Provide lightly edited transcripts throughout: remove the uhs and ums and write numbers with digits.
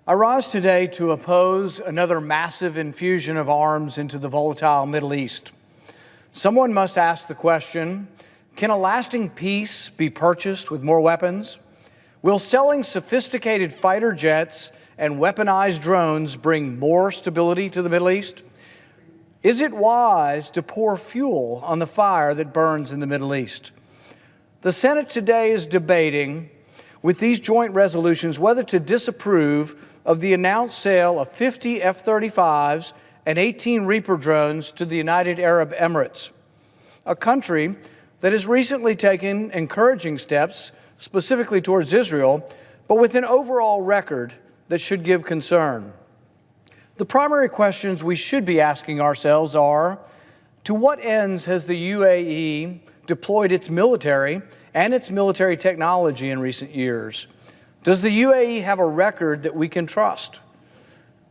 I rise today to oppose another massive infusion of arms into the volatile Middle East. Someone must ask the question, can a lasting peace be purchased with more weapons? Will selling sophisticated fighter jets and weaponized drones bring more stability to the Middle East? Is it wise to pour fuel on the fire that burns in the Middle East? The Senate today is debating with these joint resolutions whether to disapprove of the announced sale of 50 F-35s and 18 Reaper drones to the United Arab Emirates, a country that has recently taken encouraging steps specifically towards Israel, but with an overall record that should give concern. The primary questions we should be asking ourselves are, to what ends has the UAE deployed its military and its military technology in recent years? Does the UAE have a record that we can trust?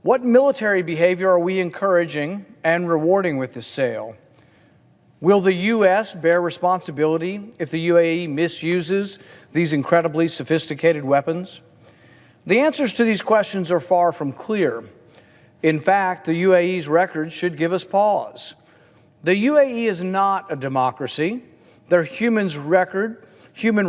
What military behavior are we encouraging and rewarding with this sale? Will the U.S. bear responsibility if the UAE misuses these incredibly sophisticated weapons? The answers to these questions are far from clear. In fact, the UAE's record should give us pause. The UAE is not a democracy. Their human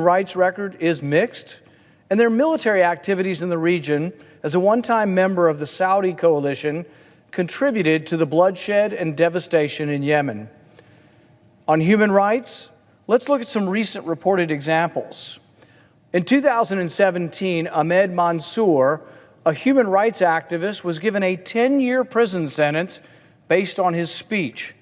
rights record is mixed, and their military activities in the region, as a one-time member of the Saudi coalition, contributed to the bloodshed and devastation in Yemen. On human rights, let's look at some recent reported examples. In 2017, Ahmed Mansour, a human rights activist, was given a 10-year prison sentence based on his speech.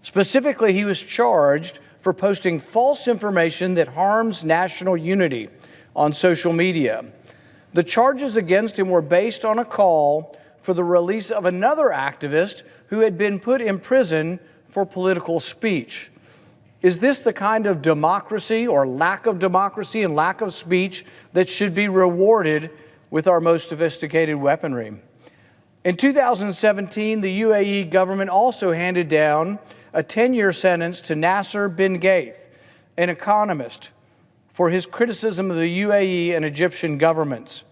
Specifically, he was charged for posting false information that harms national unity on social media. The charges against him were based on a call for the release of another activist who had been put in prison for political speech. Is this the kind of democracy or lack of democracy and lack of speech that should be rewarded with our most sophisticated weaponry? In 2017, the UAE government also handed down a 10-year sentence to Nasser bin Ghaith, an economist, for his criticism of the UAE and Egyptian governments.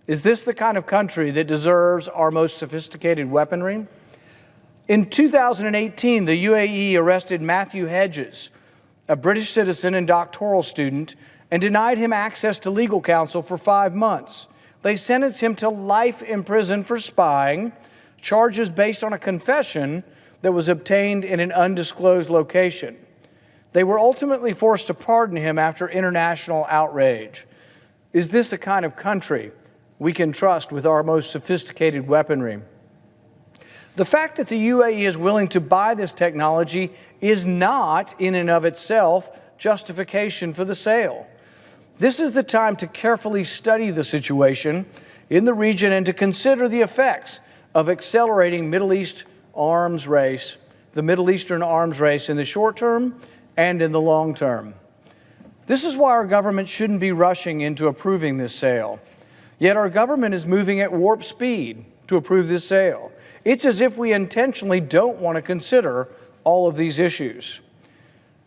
Is this the kind of country that deserves our most sophisticated weaponry? In 2018, the UAE arrested Matthew Hedges, a British citizen and doctoral student, and denied him access to legal counsel for 5 months. They sentenced him to life in prison for spying, charges based on a confession that was obtained in an undisclosed location. They were ultimately forced to pardon him after international outrage. Is this a kind of country we can trust with our most sophisticated weaponry? The fact that the UAE is willing to buy this technology is not, in and of itself, justification for the sale. This is the time to carefully study the situation in the region and to consider the effects of accelerating the Middle Eastern arms race in the short term and in the long term. This is why our government shouldn't be rushing into approving this sale. Yet our government is moving at warp speed to approve this sale. It's as if we intentionally don't want to consider all of these issues.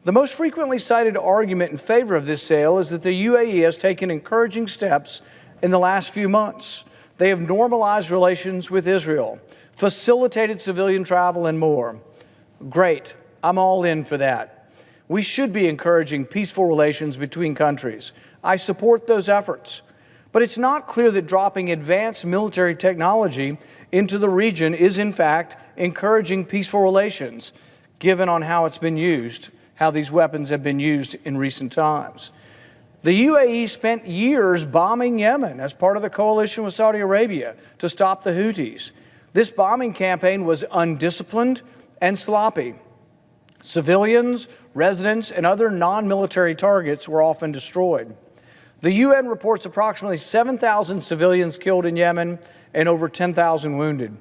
The most frequently cited argument in favor of this sale is that the UAE has taken encouraging steps in the last few months. They have normalized relations with Israel, facilitated civilian travel, and more. Great. I'm all in for that. We should be encouraging peaceful relations between countries. I support those efforts. But it's not clear that dropping advanced military technology into the region is, in fact, encouraging peaceful relations, given on how it's been used, how these weapons have been used in recent times. The UAE spent years bombing Yemen as part of the coalition with Saudi Arabia to stop the Houthis. This bombing campaign was undisciplined and sloppy. Civilians, residents, and other non-military targets were often destroyed. The UN reports approximately 7,000 civilians killed in Yemen and over 10,000 wounded.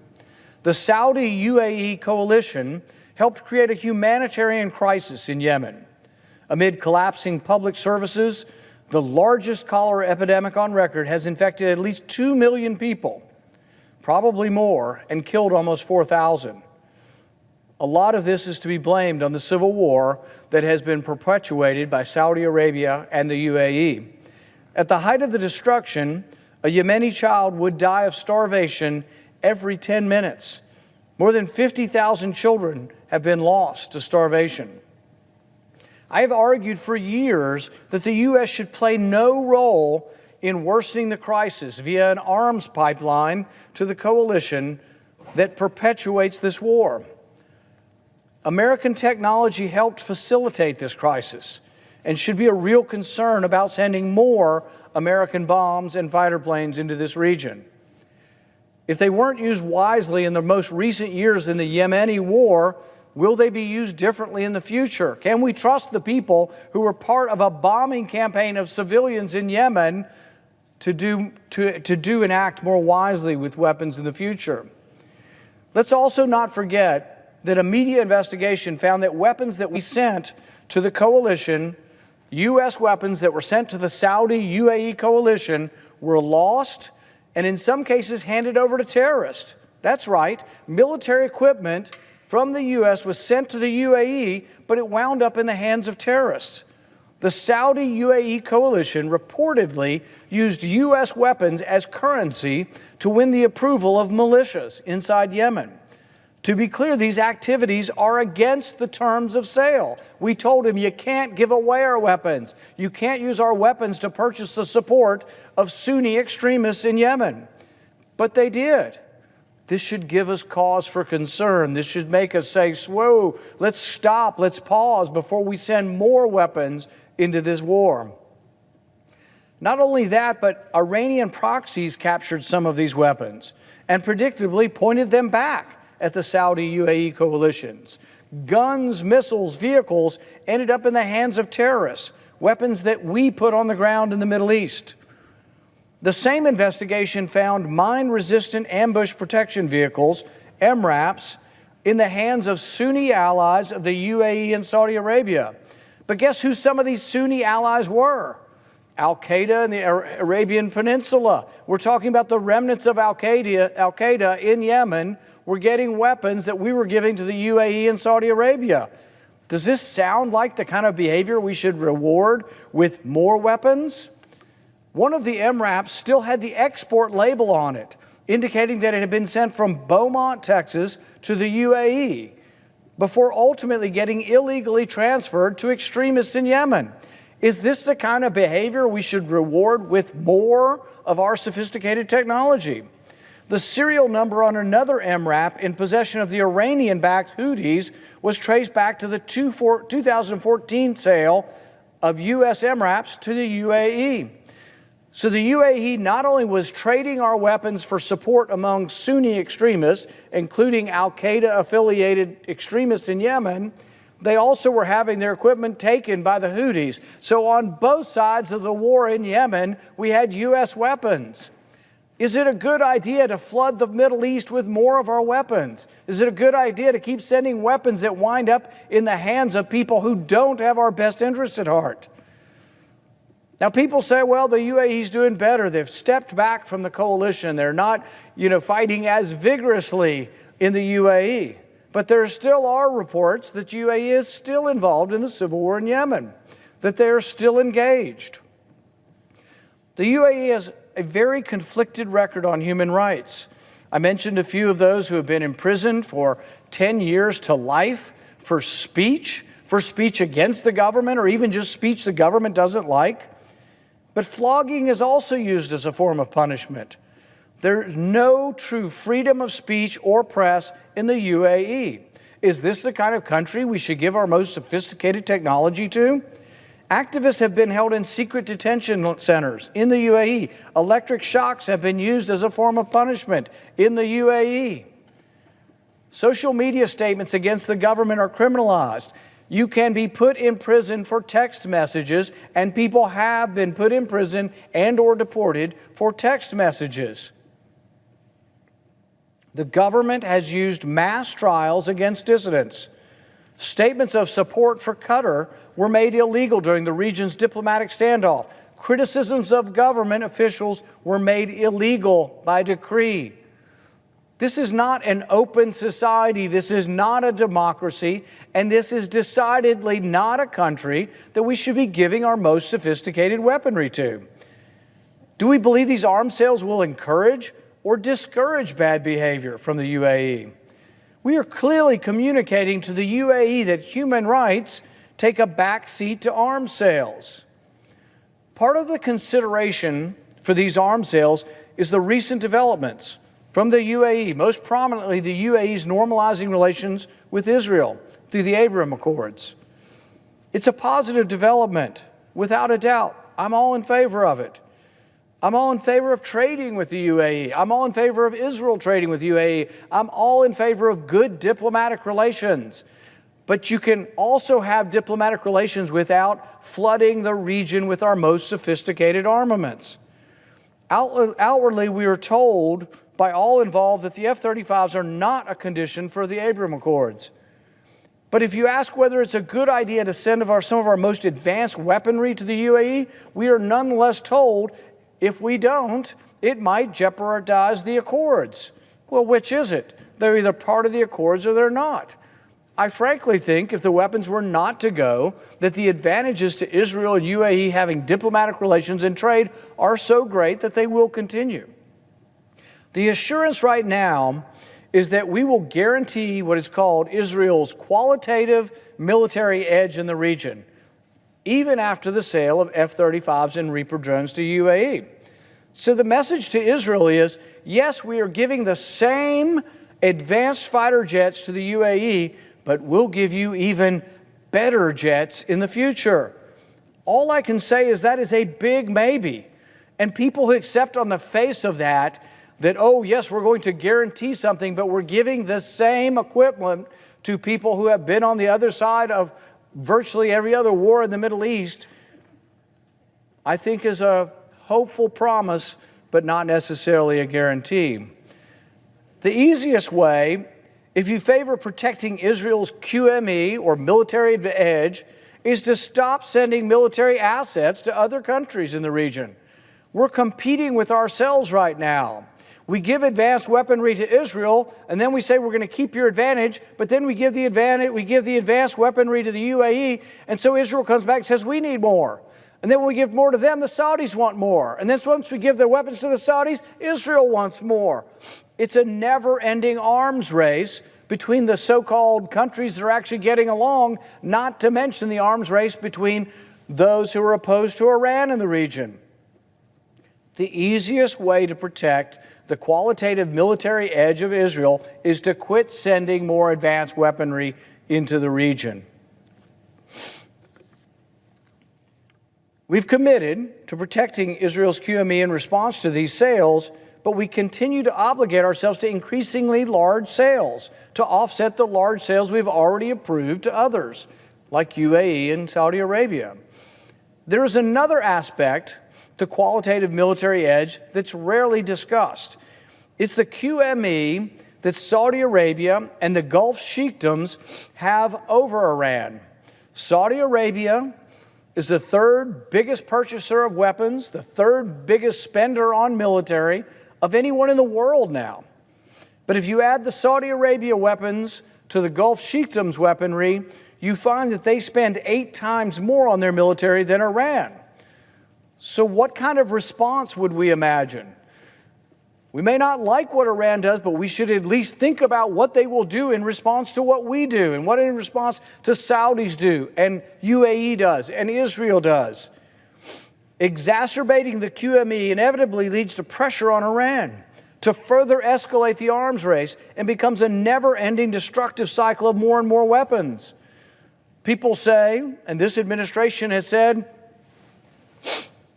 The Saudi-UAE coalition helped create a humanitarian crisis in Yemen. Amid collapsing public services, the largest cholera epidemic on record has infected at least 2 million people, probably more, and killed almost 4,000. A lot of this is to be blamed on the civil war that has been perpetuated by Saudi Arabia and the UAE. At the height of the destruction, A Yemeni child would die of starvation every 10 minutes. More than 50,000 children have been lost to starvation. I have argued for years that the U.S. should play no role in worsening the crisis via an arms pipeline to the coalition that perpetuates this war. American technology helped facilitate this crisis and should be a real concern about sending more American bombs and fighter planes into this region. If they weren't used wisely in the most recent years in the Yemeni war, will they be used differently in the future? Can we trust the people who were part of a bombing campaign of civilians in Yemen to do and act more wisely with weapons in the future? Let's also not forget that a media investigation found that weapons that we sent to the coalition, U.S. weapons that were sent to the Saudi UAE coalition, were lost and in some cases handed over to terrorists. That's right, military equipment from the U.S. was sent to the UAE, but it wound up in the hands of terrorists. The Saudi UAE coalition reportedly used U.S. weapons as currency to win the approval of militias inside Yemen. To be clear, these activities are against the terms of sale. We told him, you can't give away our weapons. You can't use our weapons to purchase the support of Sunni extremists in Yemen. But they did. This should give us cause for concern. This should make us say, whoa, let's stop, let's pause before we send more weapons into this war. Not only that, but Iranian proxies captured some of these weapons and predictably pointed them back at the Saudi UAE coalitions. Guns, missiles, vehicles ended up in the hands of terrorists, weapons that we put on the ground in the Middle East. The same investigation found mine-resistant ambush protection vehicles, MRAPs, in the hands of Sunni allies of the UAE and Saudi Arabia. But guess who some of these Sunni allies were? Al-Qaeda in the Arabian Peninsula. We're talking about the remnants of Al-Qaeda in Yemen were getting weapons that we were giving to the UAE and Saudi Arabia. Does this sound like the kind of behavior we should reward with more weapons? One of the MRAPs still had the export label on it, indicating that it had been sent from Beaumont, Texas to the UAE, before ultimately getting illegally transferred to extremists in Yemen. Is this the kind of behavior we should reward with more of our sophisticated technology? The serial number on another MRAP in possession of the Iranian-backed Houthis was traced back to the 2014 sale of U.S. MRAPs to the UAE. So the UAE not only was trading our weapons for support among Sunni extremists, including Al-Qaeda-affiliated extremists in Yemen, they also were having their equipment taken by the Houthis. So on both sides of the war in Yemen, we had U.S. weapons. Is it a good idea to flood the Middle East with more of our weapons? Is it a good idea to keep sending weapons that wind up in the hands of people who don't have our best interests at heart? Now, people say, well, the UAE's doing better. They've stepped back from the coalition. They're not, fighting as vigorously in the UAE. But there still are reports that UAE is still involved in the civil war in Yemen, that they are still engaged. The UAE has a very conflicted record on human rights. I mentioned a few of those who have been imprisoned for 10 years to life for speech against the government, or even just speech the government doesn't like. But flogging is also used as a form of punishment. There's no true freedom of speech or press in the UAE. Is this the kind of country we should give our most sophisticated technology to? Activists have been held in secret detention centers in the UAE. Electric shocks have been used as a form of punishment in the UAE. Social media statements against the government are criminalized. You can be put in prison for text messages, and people have been put in prison and or deported for text messages. The government has used mass trials against dissidents. Statements of support for Qatar were made illegal during the region's diplomatic standoff. Criticisms of government officials were made illegal by decree. This is not an open society. This is not a democracy. And this is decidedly not a country that we should be giving our most sophisticated weaponry to. Do we believe these arms sales will encourage or discourage bad behavior from the UAE? We are clearly communicating to the UAE that human rights take a back seat to arms sales. Part of the consideration for these arms sales is the recent developments from the UAE, most prominently the UAE's normalizing relations with Israel through the Abraham Accords. It's a positive development, without a doubt. I'm all in favor of it. I'm all in favor of trading with the UAE. I'm all in favor of Israel trading with the UAE. I'm all in favor of good diplomatic relations. But you can also have diplomatic relations without flooding the region with our most sophisticated armaments. Outwardly, we are told by all involved that the F-35s are not a condition for the Abraham Accords. But if you ask whether it's a good idea to send some of our most advanced weaponry to the UAE, we are nonetheless told if we don't, it might jeopardize the Accords. Well, which is it? They're either part of the Accords or they're not. I frankly think if the weapons were not to go, that the advantages to Israel and UAE having diplomatic relations and trade are so great that they will continue. The assurance right now is that we will guarantee what is called Israel's qualitative military edge in the region, even after the sale of F-35s and Reaper drones to UAE. So the message to Israel is, yes, we are giving the same advanced fighter jets to the UAE, but we'll give you even better jets in the future. All I can say is that is a big maybe. And people who accept on the face of that, oh, yes, we're going to guarantee something, but we're giving the same equipment to people who have been on the other side of virtually every other war in the Middle East, I think is a hopeful promise, but not necessarily a guarantee. The easiest way, if you favor protecting Israel's QME or military edge, is to stop sending military assets to other countries in the region. We're competing with ourselves right now. We give advanced weaponry to Israel, and then we say we're going to keep your advantage, but then we give the advanced weaponry to the UAE, and so Israel comes back and says we need more. And then when we give more to them, the Saudis want more. And then once we give the weapons to the Saudis, Israel wants more. It's a never-ending arms race between the so-called countries that are actually getting along, not to mention the arms race between those who are opposed to Iran in the region. The easiest way to protect the qualitative military edge of Israel is to quit sending more advanced weaponry into the region. We've committed to protecting Israel's QME in response to these sales, but we continue to obligate ourselves to increasingly large sales to offset the large sales we've already approved to others, like UAE and Saudi Arabia. There is another aspect to qualitative military edge that's rarely discussed. It's the QME that Saudi Arabia and the Gulf sheikdoms have over Iran. Saudi Arabia is the third biggest purchaser of weapons, the third biggest spender on military of anyone in the world now. But if you add the Saudi Arabia weapons to the Gulf sheikdoms weaponry, you find that they spend 8 times more on their military than Iran. So what kind of response would we imagine? We may not like what Iran does, but we should at least think about what they will do in response to what we do and what in response to Saudis do and UAE does and Israel does. Exacerbating the QME inevitably leads to pressure on Iran to further escalate the arms race and becomes a never-ending destructive cycle of more and more weapons. People say, and this administration has said,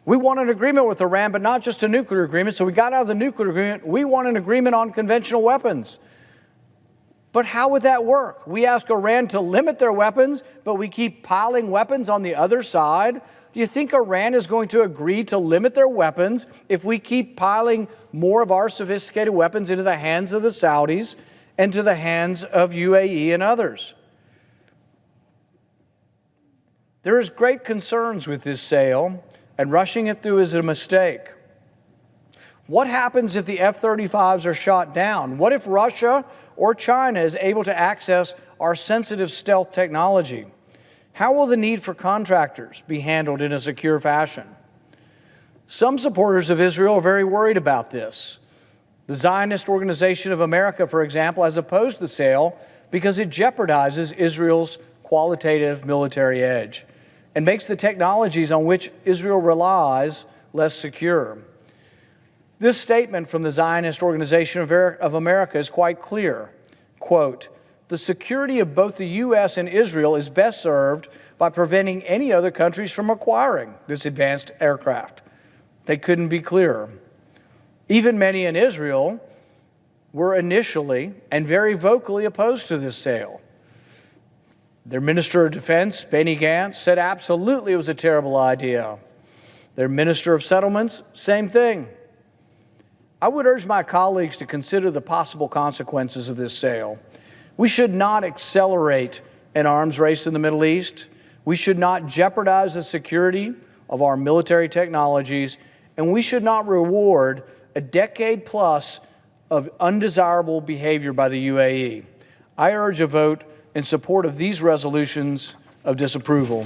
we want an agreement with Iran, but not just a nuclear agreement. So we got out of the nuclear agreement. We want an agreement on conventional weapons. But how would that work? We ask Iran to limit their weapons, but we keep piling weapons on the other side. Do you think Iran is going to agree to limit their weapons if we keep piling more of our sophisticated weapons into the hands of the Saudis and to the hands of UAE and others? There is great concerns with this sale, and rushing it through is a mistake. What happens if the F-35s are shot down? What if Russia or China is able to access our sensitive stealth technology? How will the need for contractors be handled in a secure fashion? Some supporters of Israel are very worried about this. The Zionist Organization of America, for example, has opposed the sale because it jeopardizes Israel's qualitative military edge and makes the technologies on which Israel relies less secure. This statement from the Zionist Organization of America is quite clear. Quote, "The security of both the U.S. and Israel is best served by preventing any other countries from acquiring this advanced aircraft." They couldn't be clearer. Even many in Israel were initially and very vocally opposed to this sale. Their Minister of Defense, Benny Gantz, said absolutely it was a terrible idea. Their Minister of Settlements, same thing. I would urge my colleagues to consider the possible consequences of this sale. We should not accelerate an arms race in the Middle East. We should not jeopardize the security of our military technologies, and we should not reward a decade plus of undesirable behavior by the UAE. I urge a vote in support of these resolutions of disapproval.